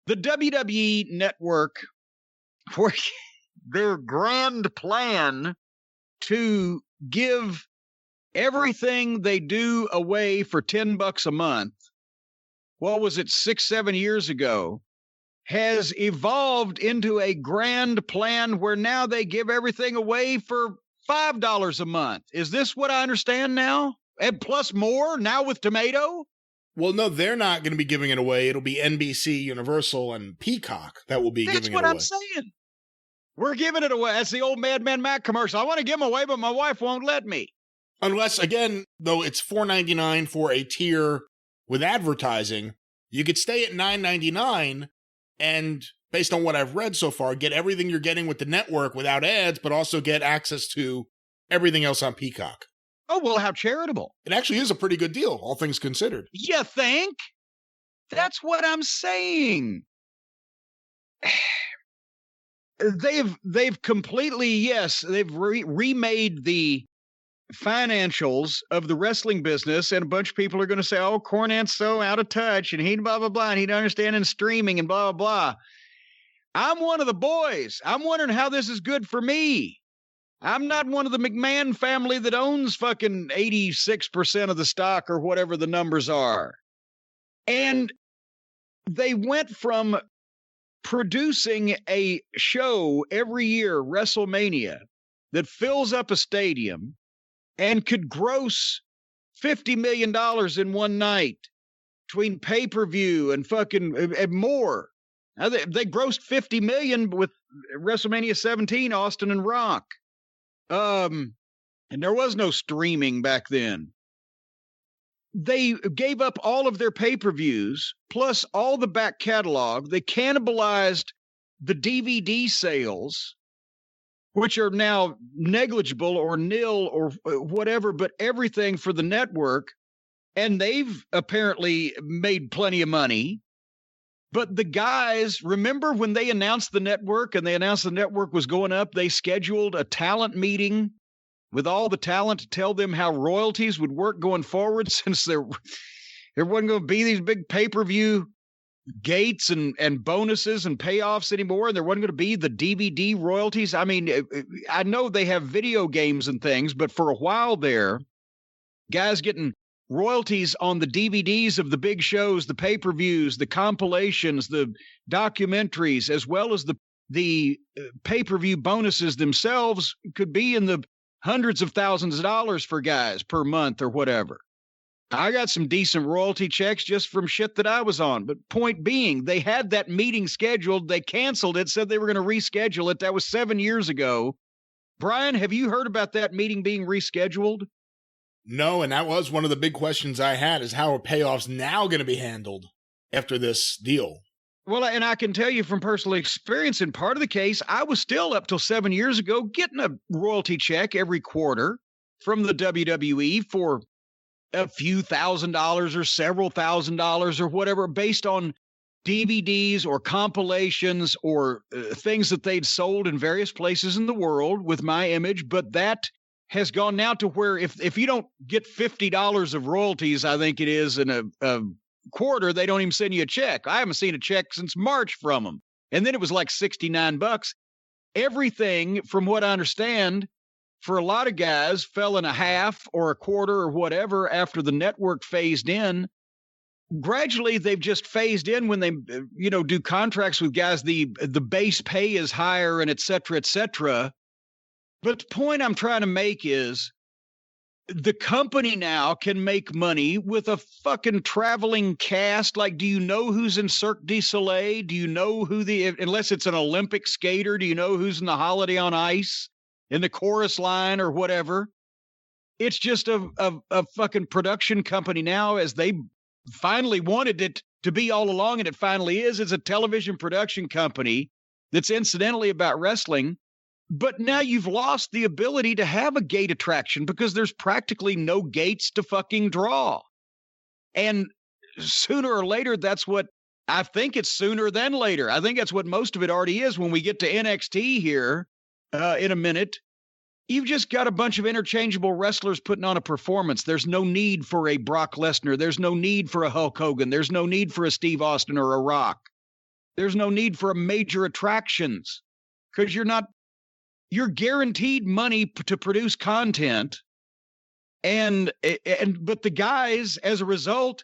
The WWE network, for their grand plan to give everything they do away for $10 a month, what was it, 6-7 years ago, has evolved into a grand plan where now they give everything away for $5 a month. Is this what I understand now? And plus more now with Tomato? Well, no, they're not going to be giving it away. It'll be NBC, Universal, and Peacock that will be giving it away. That's what I'm saying. We're giving it away. That's the old Madman Mac commercial. I want to give them away, but my wife won't let me. Unless, again, though it's $4.99 for a tier with advertising, you could stay at $9.99 and, based on what I've read so far, get everything you're getting with the network without ads, but also get access to everything else on Peacock. Oh, well, how charitable. It actually is a pretty good deal, all things considered. You think? That's what I'm saying. They've completely, yes, they've remade the financials of the wrestling business, and a bunch of people are going to say, oh, Cornette's so out of touch, and he blah, blah, blah, and he don't understand in streaming and blah, blah, blah. I'm one of the boys. I'm wondering how this is good for me. I'm not one of the McMahon family that owns fucking 86% of the stock or whatever the numbers are. And they went from producing a show every year, WrestleMania, that fills up a stadium and could gross $50 million in one night between pay-per-view and fucking and more. Now they grossed $50 million with WrestleMania 17, Austin and Rock. And there was no streaming back then. They gave up all of their pay-per-views, plus all the back catalog. They cannibalized the DVD sales, which are now negligible or nil or whatever, but everything for the network. And they've apparently made plenty of money. But the guys, remember when they announced the network and they announced the network was going up, they scheduled a talent meeting with all the talent to tell them how royalties would work going forward, since there wasn't going to be these big pay-per-view gates and bonuses and payoffs anymore, and there wasn't going to be the DVD royalties. I mean, I know they have video games and things, but for a while there, guys getting royalties on the DVDs of the big shows, the pay-per-views, the compilations, the documentaries, as well as the pay-per-view bonuses themselves could be in the hundreds of thousands of dollars for guys per month or whatever. I got some decent royalty checks just from shit that I was on. But point being, they had that meeting scheduled. They canceled it, said they were going to reschedule it. That was 7 years ago. Brian, have you heard about that meeting being rescheduled? No, and that was one of the big questions I had, is how are payoffs now going to be handled after this deal? Well, and I can tell you from personal experience, in part of the case, I was still up till 7 years ago getting a royalty check every quarter from the WWE for a few $1,000s or several $1,000s or whatever, based on DVDs or compilations or things that they'd sold in various places in the world with my image. But that has gone now to where if you don't get $50 of royalties, I think it is, in a quarter, they don't even send you a check. I haven't seen a check since March from them. And then it was like $69. Everything, from what I understand, for a lot of guys, fell in a half or a quarter or whatever after the network phased in. Gradually, they've just phased in when they, do contracts with guys. The base pay is higher and et cetera, et cetera. But the point I'm trying to make is the company now can make money with a fucking traveling cast. Like, do you know who's in Cirque du Soleil? Do you know who unless it's an Olympic skater, do you know who's in the Holiday on Ice, in the chorus line or whatever? It's just a fucking production company now, as they finally wanted it to be all along, and it finally is. It's a television production company that's incidentally about wrestling. But now you've lost the ability to have a gate attraction because there's practically no gates to fucking draw. And sooner or later, that's what I think it's sooner than later. I think that's what most of it already is. When we get to NXT here in a minute, you've just got a bunch of interchangeable wrestlers putting on a performance. There's no need for a Brock Lesnar. There's no need for a Hulk Hogan. There's no need for a Steve Austin or a Rock. There's no need for a major attractions because you're guaranteed money to produce content. But the guys, as a result,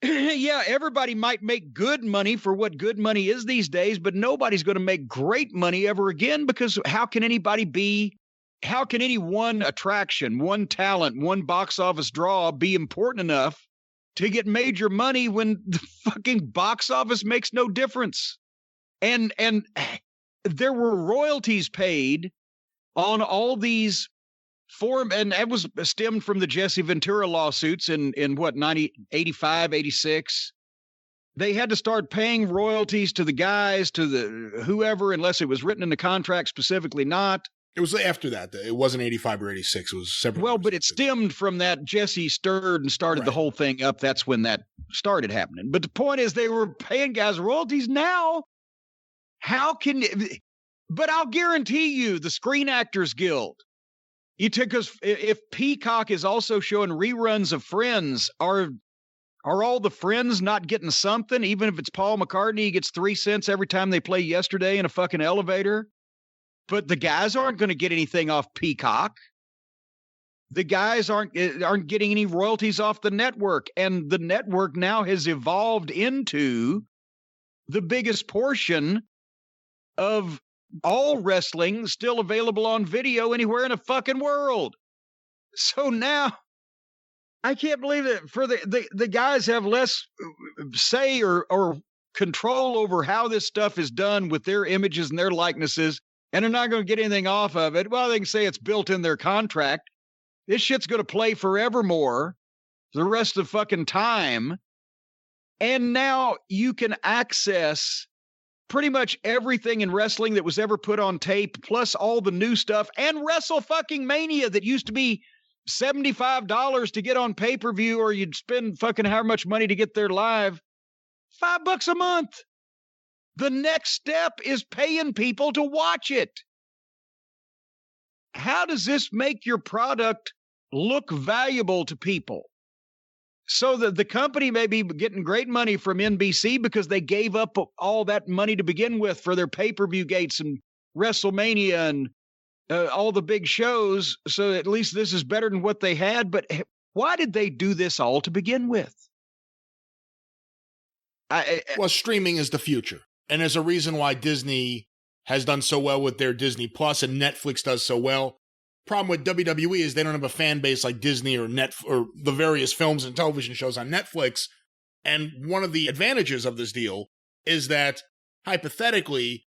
yeah, everybody might make good money for what good money is these days, but nobody's going to make great money ever again, because how can any one attraction, one talent, one box office draw be important enough to get major money when the fucking box office makes no difference? And there were royalties paid on all these and that was stemmed from the Jesse Ventura lawsuits in what, 85, 86. They had to start paying royalties to the guys, to the whoever, unless it was written in the contract specifically not. It was after that. It wasn't 85 or 86. It was separate. Well, but it stemmed from that. Jesse stirred and started the whole thing up. That's when that started happening. But the point is, they were paying guys royalties. Now, but I'll guarantee you, the Screen Actors Guild, because if Peacock is also showing reruns of Friends, are all the Friends not getting something? Even if it's Paul McCartney, he gets 3 cents every time they play Yesterday in a fucking elevator. But the guys aren't going to get anything off Peacock. The guys aren't getting any royalties off the network. And the network now has evolved into the biggest portion of all wrestling still available on video anywhere in the fucking world. So now I can't believe that for the guys have less say or control over how this stuff is done with their images and their likenesses, and they're not going to get anything off of it. Well, they can say it's built in their contract. This shit's going to play forevermore, the rest of the fucking time. And now you can access pretty much everything in wrestling that was ever put on tape, plus all the new stuff, and Wrestle fucking Mania that used to be $75 to get on pay-per-view, or you'd spend fucking however much money to get there live. $5 a month. The next step is paying people to watch it. How does this make your product look valuable to people? So that the company may be getting great money from NBC because they gave up all that money to begin with for their pay-per-view gates and WrestleMania and all the big shows. So at least this is better than what they had. But why did they do this all to begin with? Well, streaming is the future. And there's a reason why Disney has done so well with their Disney Plus and Netflix does so well. Problem with WWE is they don't have a fan base like Disney or or the various films and television shows on Netflix. And one of the advantages of this deal is that, hypothetically,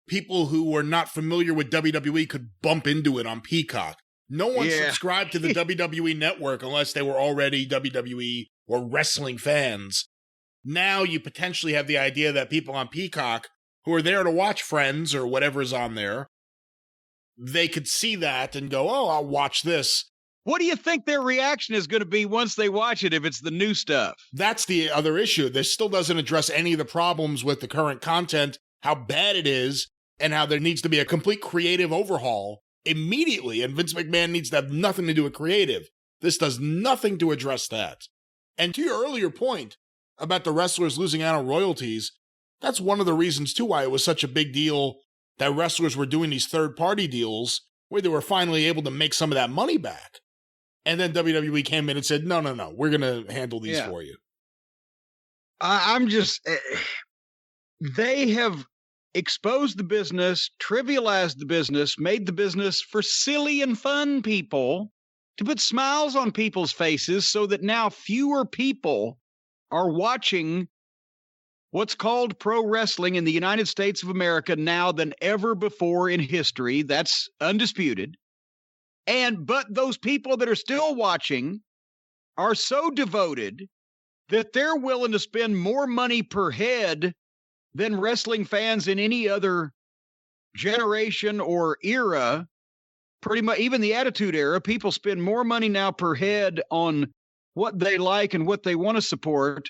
people who were not familiar with WWE could bump into it on Peacock. No one subscribed to the WWE network unless they were already WWE or wrestling fans. Now you potentially have the idea that people on Peacock who are there to watch Friends or whatever's on there, they could see that and go, oh, I'll watch this. What do you think their reaction is going to be once they watch it if it's the new stuff? That's the other issue. This still doesn't address any of the problems with the current content, how bad it is, and how there needs to be a complete creative overhaul immediately. And Vince McMahon needs to have nothing to do with creative. This does nothing to address that. And to your earlier point about the wrestlers losing out on royalties, that's one of the reasons, too, why it was such a big deal that wrestlers were doing these third-party deals where they were finally able to make some of that money back. And then WWE came in and said, no, we're going to handle these for you. I'm just... they have exposed the business, trivialized the business, made the business for silly and fun people to put smiles on people's faces so that now fewer people are watching what's called pro wrestling in the United States of America now than ever before in history. That's undisputed. But those people that are still watching are so devoted that they're willing to spend more money per head than wrestling fans in any other generation or era. Pretty much, even the Attitude Era, people spend more money now per head on what they like and what they want to support.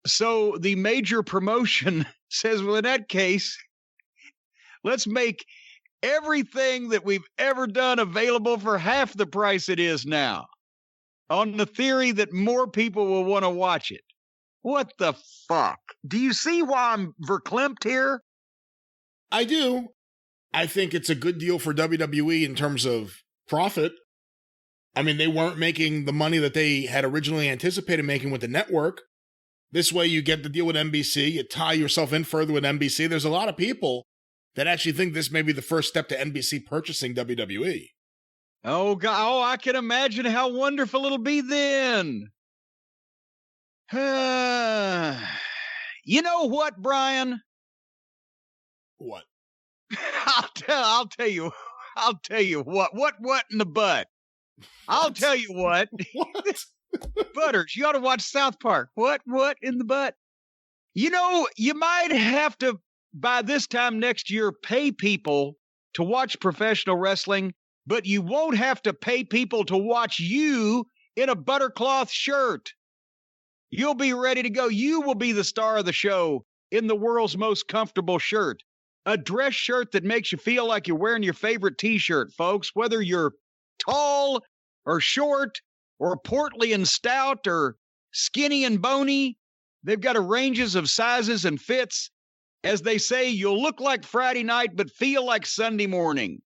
So the major promotion says, well, in that case, let's make everything that we've ever done available for half the price it is now, on the theory that more people will want to watch it. What the fuck? Do you see why I'm verklempt here? I do. I think it's a good deal for WWE in terms of profit. I mean, they weren't making the money that they had originally anticipated making with the network. This way you get the deal with NBC, you tie yourself in further with NBC. There's a lot of people that actually think this may be the first step to NBC purchasing WWE. Oh, God. Oh, I can imagine how wonderful it'll be then. You know what, Brian? What? I'll tell you what. What in the butt? I'll tell you what. What? Butters, you ought to watch South Park. What in the butt? You know, you might have to, by this time next year, pay people to watch professional wrestling, but you won't have to pay people to watch you in a buttercloth shirt. You'll be ready to go. You will be the star of the show in the world's most comfortable shirt. A dress shirt that makes you feel like you're wearing your favorite t-shirt, folks, whether you're tall or short or portly and stout or skinny and bony. They've got a ranges of sizes and fits. As they say, you'll look like Friday night but feel like Sunday morning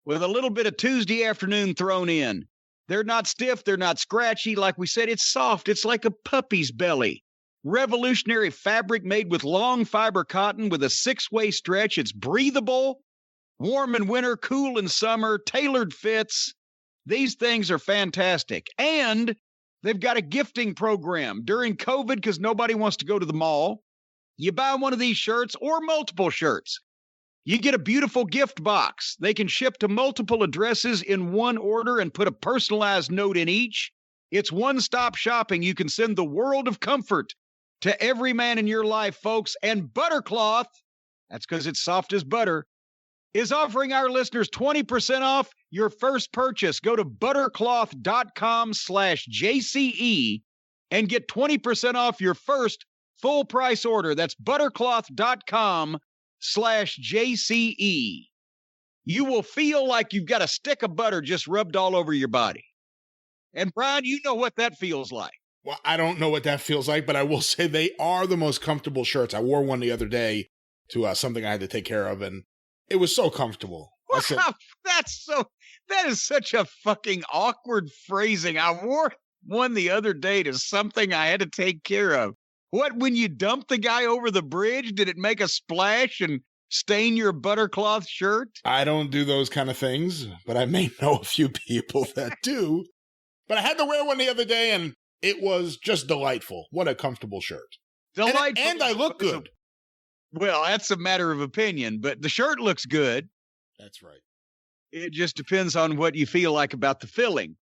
with a little bit of Tuesday afternoon thrown in. They're not stiff. They're not scratchy. Like we said, it's soft. It's like a puppy's belly. Revolutionary fabric made with long fiber cotton with a 6-way stretch. It's breathable, warm in winter, cool in summer, tailored fits. These things are fantastic. And they've got a gifting program during COVID because nobody wants to go to the mall. You buy one of these shirts or multiple shirts, you get a beautiful gift box. They can ship to multiple addresses in one order and put a personalized note in each. It's one-stop shopping. You can send the world of comfort to every man in your life, folks. And Buttercloth, that's because it's soft as butter, is offering our listeners 20% off your first purchase. Go to buttercloth.com/JCE and get 20% off your first full price order. That's buttercloth.com/JCE. You will feel like you've got a stick of butter just rubbed all over your body. And Brian, you know what that feels like. Well, I don't know what that feels like, but I will say they are the most comfortable shirts. I wore one the other day to something I had to take care of, and it was so comfortable. Wow, that is such a fucking awkward phrasing. I wore one the other day to something I had to take care of. What, when you dumped the guy over the bridge, did it make a splash and stain your buttercloth shirt? I don't do those kind of things, but I may know a few people that do. But I had to wear one the other day, and it was just delightful. What a comfortable shirt. Delightful. And I look good. Well, that's a matter of opinion, but the shirt looks good. That's right. It just depends on what you feel like about the filling.